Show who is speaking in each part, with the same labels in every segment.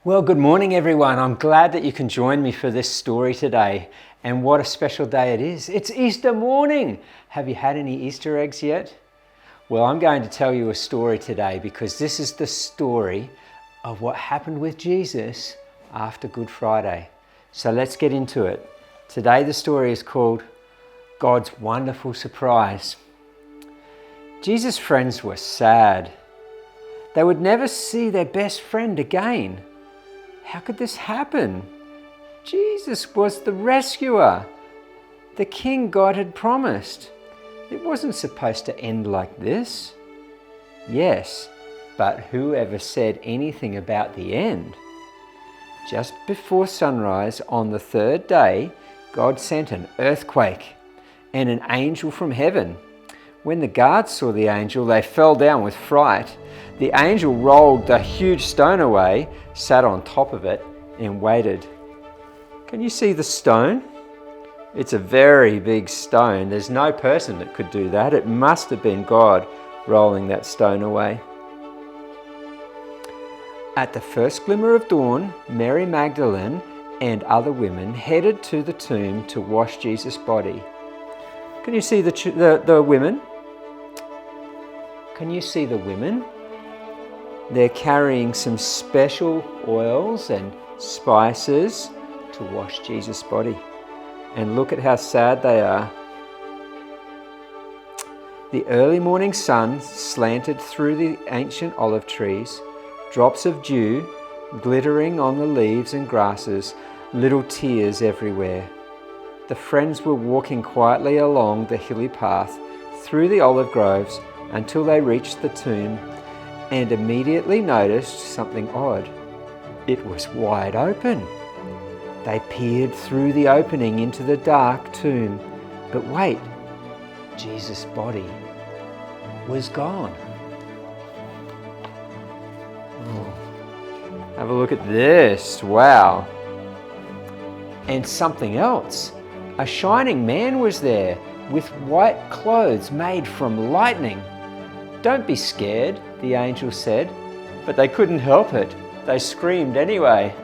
Speaker 1: Well, good morning everyone. I'm glad that you can join me for this story today. And what a special day it is. It's Easter morning. Have you had any Easter eggs yet? Well, I'm going to tell you a story today because this is the story of what happened with Jesus after Good Friday. So let's get into it. Today the story is called God's Wonderful Surprise. Jesus' friends were sad. They would never see their best friend again. How could this happen? Jesus was the rescuer, the king God had promised. It wasn't supposed to end like this. Yes, but who ever said anything about the end? Just before sunrise on the third day, God sent an earthquake and an angel from heaven. When the guards saw the angel, they fell down with fright. The angel rolled the huge stone away, sat on top of it, and waited. Can you see the stone? It's a very big stone. There's no person that could do that. It must have been God rolling that stone away. At the first glimmer of dawn, Mary Magdalene and other women headed to the tomb to wash Jesus' body. Can you see the women? Can you see the women? They're carrying some special oils and spices to wash Jesus' body. And look at how sad they are. The early morning sun slanted through the ancient olive trees, drops of dew glittering on the leaves and grasses, little tears everywhere. The friends were walking quietly along the hilly path through the olive groves until they reached the tomb and immediately noticed something odd. It was wide open. They peered through the opening into the dark tomb. But wait, Jesus' body was gone. Oh. Have a look at this. Wow. And something else. A shining man was there with white clothes made from lightning. Don't be scared, the angel said, but they couldn't help it. They screamed anyway.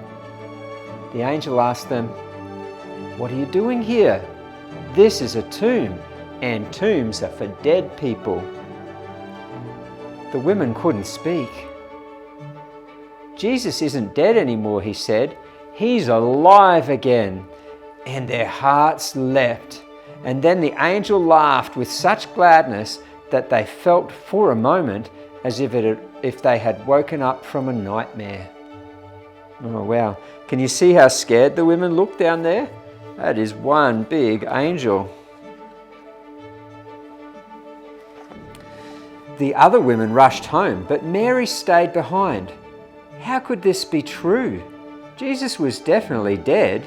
Speaker 1: The angel asked them, "What are you doing here? This is a tomb, and tombs are for dead people." The women couldn't speak. "Jesus isn't dead anymore," he said. "He's alive again." And their hearts leapt. And then the angel laughed with such gladness that they felt for a moment as if they had woken up from a nightmare. Oh wow, can you see how scared the women look down there? That is one big angel. The other women rushed home, but Mary stayed behind. How could this be true? Jesus was definitely dead.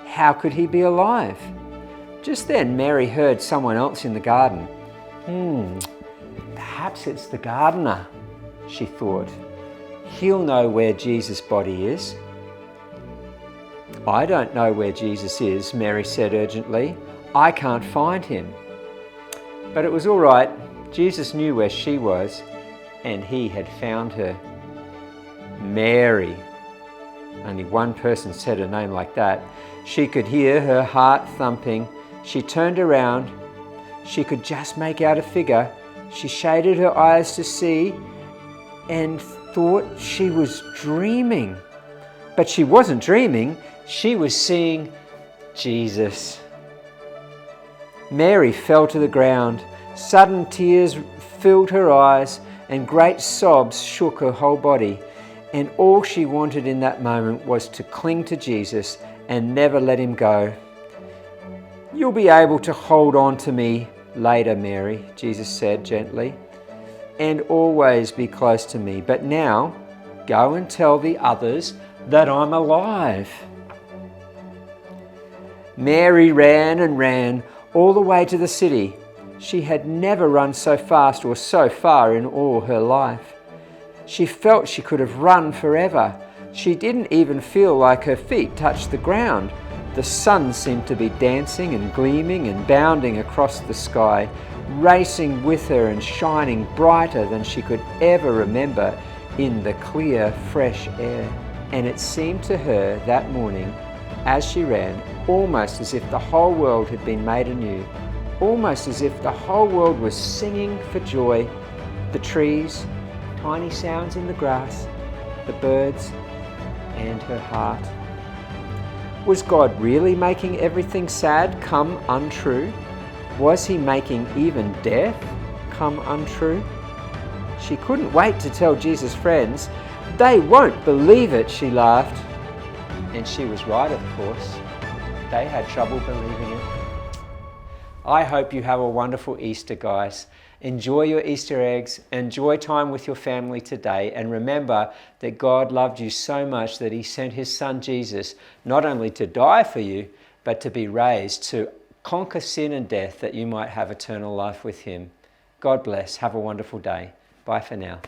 Speaker 1: How could he be alive? Just then Mary heard someone else in the garden. Perhaps it's the gardener, she thought. He'll know where Jesus' body is. "I don't know where Jesus is," Mary said urgently. "I can't find him." But it was all right. Jesus knew where she was, and he had found her. Mary. Only one person said a name like that. She could hear her heart thumping. She turned around. She could just make out a figure. She shaded her eyes to see and thought she was dreaming. But she wasn't dreaming. She was seeing Jesus. Mary fell to the ground. Sudden tears filled her eyes and great sobs shook her whole body. And all she wanted in that moment was to cling to Jesus and never let him go. "You'll be able to hold on to me later, Mary," Jesus said gently, "and always be close to me. But now, go and tell the others that I'm alive." Mary ran and ran all the way to the city. She had never run so fast or so far in all her life. She felt she could have run forever. She didn't even feel like her feet touched the ground. The sun seemed to be dancing and gleaming and bounding across the sky, racing with her and shining brighter than she could ever remember in the clear, fresh air. And it seemed to her that morning, as she ran, almost as if the whole world had been made anew, almost as if the whole world was singing for joy. The trees, tiny sounds in the grass, the birds, and her heart. Was God really making everything sad come untrue? Was he making even death come untrue? She couldn't wait to tell Jesus' friends. They won't believe it, she laughed. And she was right, of course. They had trouble believing it. I hope you have a wonderful Easter, guys. Enjoy your Easter eggs. Enjoy time with your family today. And remember that God loved you so much that he sent his son Jesus not only to die for you, but to be raised to conquer sin and death that you might have eternal life with him. God bless. Have a wonderful day. Bye for now.